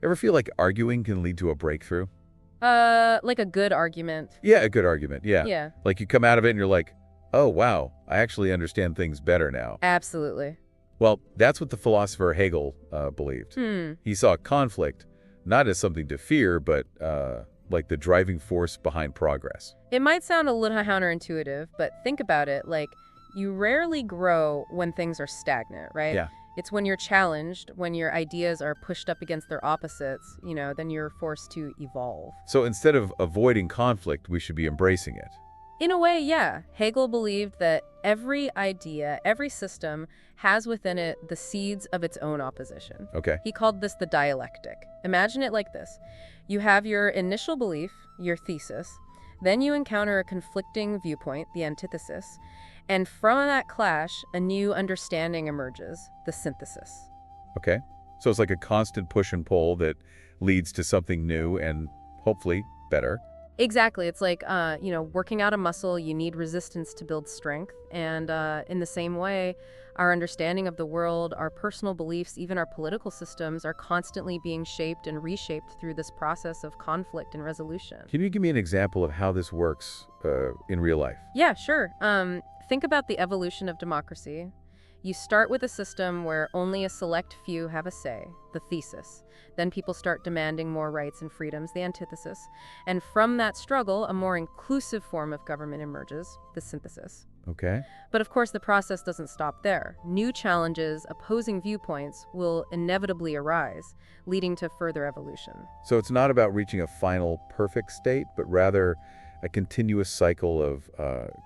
Ever feel like arguing can lead to a breakthrough? Like a good argument. Yeah, a good argument, yeah. Yeah, Like you come out of it and you're like, oh, wow, I actually understand things better now. absolutely. Well, that's what the philosopher Hegel believed. He saw conflict not as something to fear, but like the driving force behind progress. It might sound a little counterintuitive, but think about it. Like, you rarely grow when things are stagnant, right? Yeah. It's when you're challenged, when your ideas are pushed up against their opposites, then you're forced to evolve. So instead of avoiding conflict, we should be embracing it. In a way, yeah. Hegel believed that every idea, every system has within it the seeds of its own opposition. Okay. He called this the dialectic. Imagine it like this. You have your initial belief, your thesis, then you encounter a conflicting viewpoint, the antithesis, and from that clash, a new understanding emerges, the synthesis. Okay. So it's like a constant push and pull that leads to something new and hopefully better. Exactly. It's like, working out a muscle, you need resistance to build strength. And in the same way, our understanding of the world, our personal beliefs, even our political systems are constantly being shaped and reshaped through this process of conflict and resolution. Can you give me an example of how this works in real life? Yeah, sure. Think about the evolution of democracy. You start with a system where only a select few have a say, the thesis. Then people start demanding more rights and freedoms, the antithesis. And from that struggle, a more inclusive form of government emerges, the synthesis. Okay. But of course, the process doesn't stop there. New challenges, opposing viewpoints will inevitably arise, leading to further evolution. So it's not about reaching a final perfect state, but rather a continuous cycle of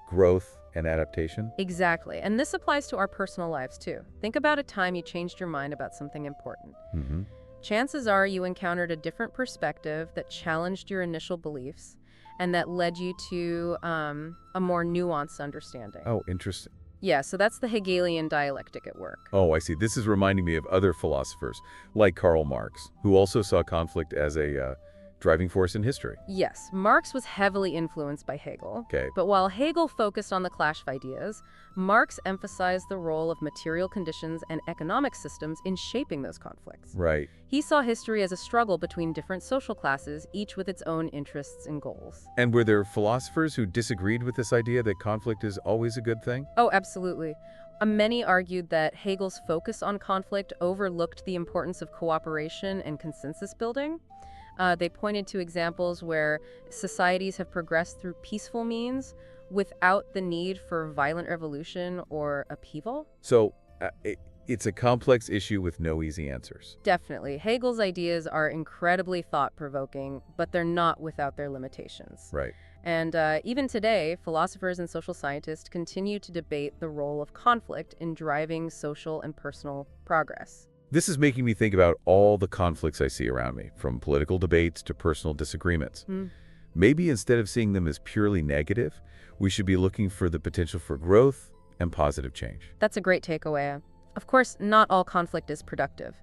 growth and adaptation? Exactly. And this applies to our personal lives, too. Think about a time you changed your mind about something important. Mm-hmm. Chances are you encountered a different perspective that challenged your initial beliefs and that led you to a more nuanced understanding. Oh, interesting. Yeah, so that's the Hegelian dialectic at work. Oh, I see. This is reminding me of other philosophers, like Karl Marx, who also saw conflict as a driving force in history. Yes, Marx was heavily influenced by Hegel. Okay. But while Hegel focused on the clash of ideas, Marx emphasized the role of material conditions and economic systems in shaping those conflicts. Right. He saw history as a struggle between different social classes, each with its own interests and goals. And were there philosophers who disagreed with this idea that conflict is always a good thing? Oh, absolutely. Many argued that Hegel's focus on conflict overlooked the importance of cooperation and consensus building. They pointed to examples where societies have progressed through peaceful means without the need for violent revolution or upheaval. So it's a complex issue with no easy answers. Definitely. Hegel's ideas are incredibly thought-provoking, but they're not without their limitations. Right. And even today, philosophers and social scientists continue to debate the role of conflict in driving social and personal progress. This is making me think about all the conflicts I see around me, from political debates to personal disagreements. Maybe instead of seeing them as purely negative, we should be looking for the potential for growth and positive change. That's a great takeaway. Of course, not all conflict is productive.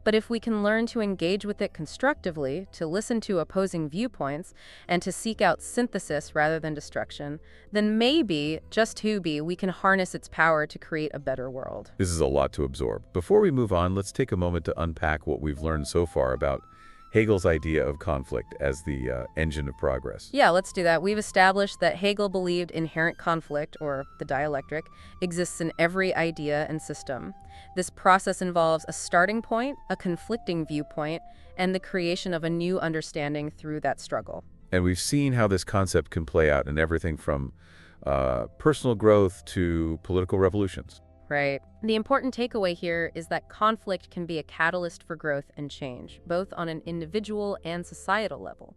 But if we can learn to engage with it constructively, to listen to opposing viewpoints, and to seek out synthesis rather than destruction, then maybe, just maybe, we can harness its power to create a better world. This is a lot to absorb. Before we move on, let's take a moment to unpack what we've learned so far about Hegel's idea of conflict as the engine of progress. Yeah, let's do that. We've established that Hegel believed inherent conflict, or the dialectic, exists in every idea and system. This process involves a starting point, a conflicting viewpoint, and the creation of a new understanding through that struggle. And we've seen how this concept can play out in everything from personal growth to political revolutions. Right. The important takeaway here is that conflict can be a catalyst for growth and change, both on an individual and societal level.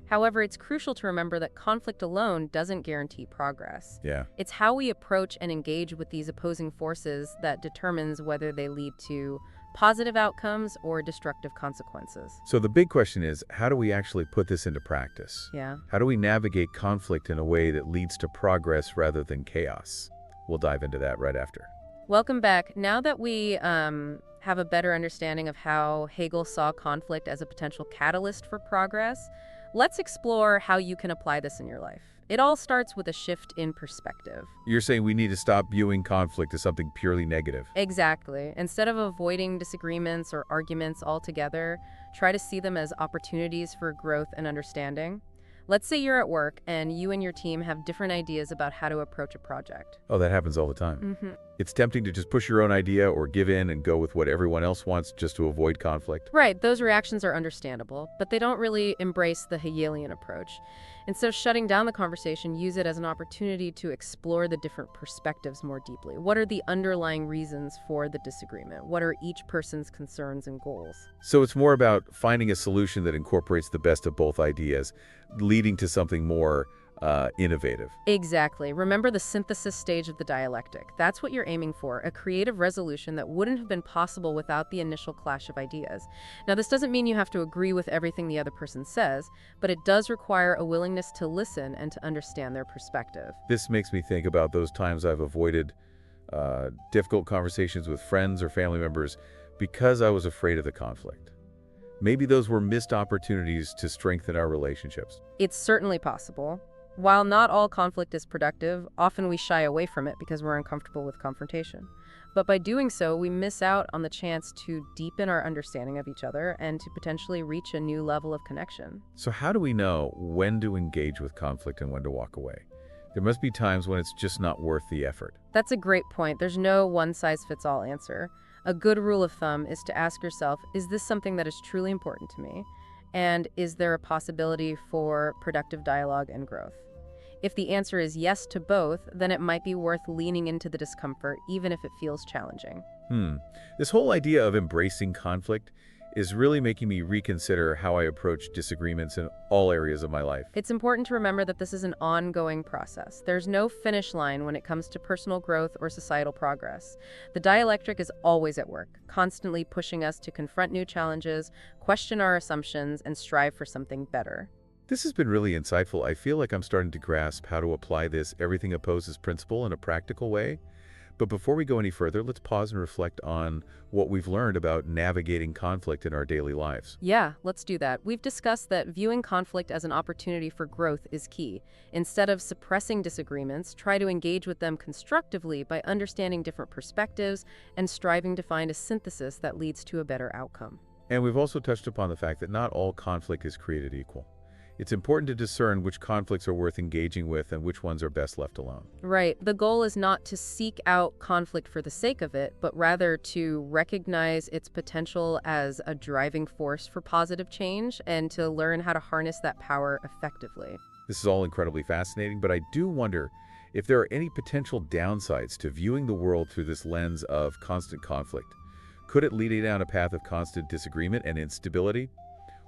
However, it's crucial to remember that conflict alone doesn't guarantee progress. Yeah. It's how we approach and engage with these opposing forces that determines whether they lead to positive outcomes or destructive consequences. So the big question is, how do we actually put this into practice? Yeah. How do we navigate conflict in a way that leads to progress rather than chaos? We'll dive into that right after. Welcome back. Now that we have a better understanding of how Hegel saw conflict as a potential catalyst for progress, let's explore how you can apply this in your life. It all starts with a shift in perspective. You're saying we need to stop viewing conflict as something purely negative. Exactly. Instead of avoiding disagreements or arguments altogether, try to see them as opportunities for growth and understanding. Let's say you're at work and you and your team have different ideas about how to approach a project. Oh, that happens all the time. Hmm. It's tempting to just push your own idea or give in and go with what everyone else wants just to avoid conflict. Right, those reactions are understandable, but they don't really embrace the Hegelian approach. Instead of shutting down the conversation, use it as an opportunity to explore the different perspectives more deeply. What are the underlying reasons for the disagreement? What are each person's concerns and goals? So it's more about finding a solution that incorporates the best of both ideas, leading to something more innovative. Exactly. Remember the synthesis stage of the dialectic. That's what you're aiming for, a creative resolution that wouldn't have been possible without the initial clash of ideas. Now, this doesn't mean you have to agree with everything the other person says, but it does require a willingness to listen and to understand their perspective. This makes me think about those times I've avoided difficult conversations with friends or family members because I was afraid of the conflict. Maybe those were missed opportunities to strengthen our relationships. It's certainly possible. While not all conflict is productive, often we shy away from it because we're uncomfortable with confrontation. But by doing so, we miss out on the chance to deepen our understanding of each other and to potentially reach a new level of connection. So how do we know when to engage with conflict and when to walk away? There must be times when it's just not worth the effort. That's a great point. There's no one-size-fits-all answer. A good rule of thumb is to ask yourself, is this something that is truly important to me? And is there a possibility for productive dialogue and growth? If the answer is yes to both, then it might be worth leaning into the discomfort, even if it feels challenging. This whole idea of embracing conflict is really making me reconsider how I approach disagreements in all areas of my life. It's important to remember that this is an ongoing process. There's no finish line when it comes to personal growth or societal progress. The dialectic is always at work, constantly pushing us to confront new challenges, question our assumptions, and strive for something better. This has been really insightful. I feel like I'm starting to grasp how to apply this everything opposes principle in a practical way. But before we go any further, let's pause and reflect on what we've learned about navigating conflict in our daily lives. Yeah, let's do that. We've discussed that viewing conflict as an opportunity for growth is key. Instead of suppressing disagreements, try to engage with them constructively by understanding different perspectives and striving to find a synthesis that leads to a better outcome. And we've also touched upon the fact that not all conflict is created equal. It's important to discern which conflicts are worth engaging with and which ones are best left alone. Right. The goal is not to seek out conflict for the sake of it, but rather to recognize its potential as a driving force for positive change and to learn how to harness that power effectively. This is all incredibly fascinating, but I do wonder if there are any potential downsides to viewing the world through this lens of constant conflict. Could it lead you down a path of constant disagreement and instability?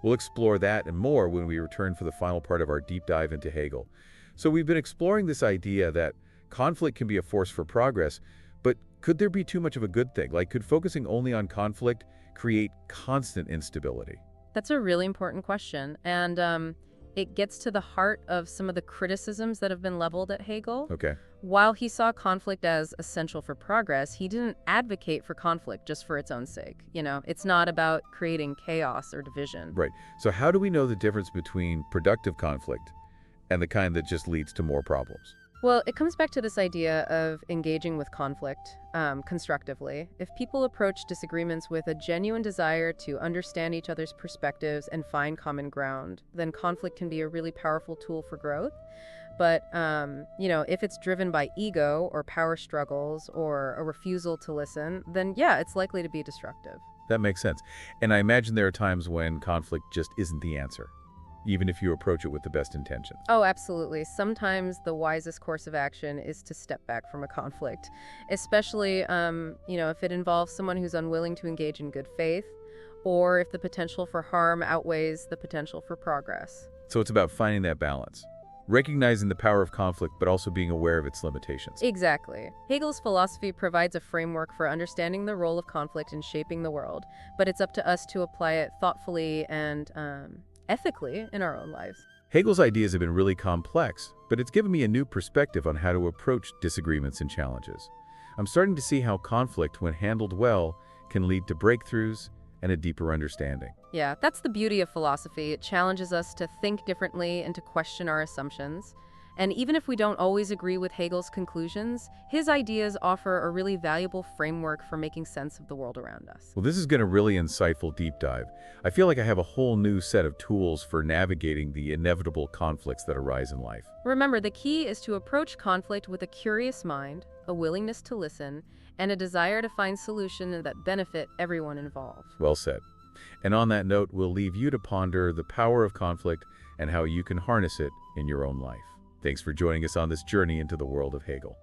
We'll explore that and more when we return for the final part of our deep dive into Hegel. So we've been exploring this idea that conflict can be a force for progress, but could there be too much of a good thing? Like, could focusing only on conflict create constant instability? That's a really important question, and it gets to the heart of some of the criticisms that have been leveled at Hegel. Okay. While he saw conflict as essential for progress, he didn't advocate for conflict just for its own sake. It's not about creating chaos or division. Right. So how do we know the difference between productive conflict and the kind that just leads to more problems? Well, it comes back to this idea of engaging with conflict constructively. If people approach disagreements with a genuine desire to understand each other's perspectives and find common ground, then conflict can be a really powerful tool for growth. But, if it's driven by ego or power struggles or a refusal to listen, then yeah, it's likely to be destructive. That makes sense. And I imagine there are times when conflict just isn't the answer, even if you approach it with the best intentions. Oh, absolutely. Sometimes the wisest course of action is to step back from a conflict, especially, if it involves someone who's unwilling to engage in good faith, or if the potential for harm outweighs the potential for progress. So it's about finding that balance, recognizing the power of conflict, but also being aware of its limitations. Exactly. Hegel's philosophy provides a framework for understanding the role of conflict in shaping the world, but it's up to us to apply it thoughtfully and ethically in our own lives. Hegel's ideas have been really complex, but it's given me a new perspective on how to approach disagreements and challenges. I'm starting to see how conflict, when handled well, can lead to breakthroughs and a deeper understanding. Yeah, that's the beauty of philosophy. It challenges us to think differently and to question our assumptions. And even if we don't always agree with Hegel's conclusions, his ideas offer a really valuable framework for making sense of the world around us. Well, this has been a really insightful deep dive. I feel like I have a whole new set of tools for navigating the inevitable conflicts that arise in life. Remember, the key is to approach conflict with a curious mind, a willingness to listen, and a desire to find solutions that benefit everyone involved. Well said. And on that note, we'll leave you to ponder the power of conflict and how you can harness it in your own life. Thanks for joining us on this journey into the world of Hegel.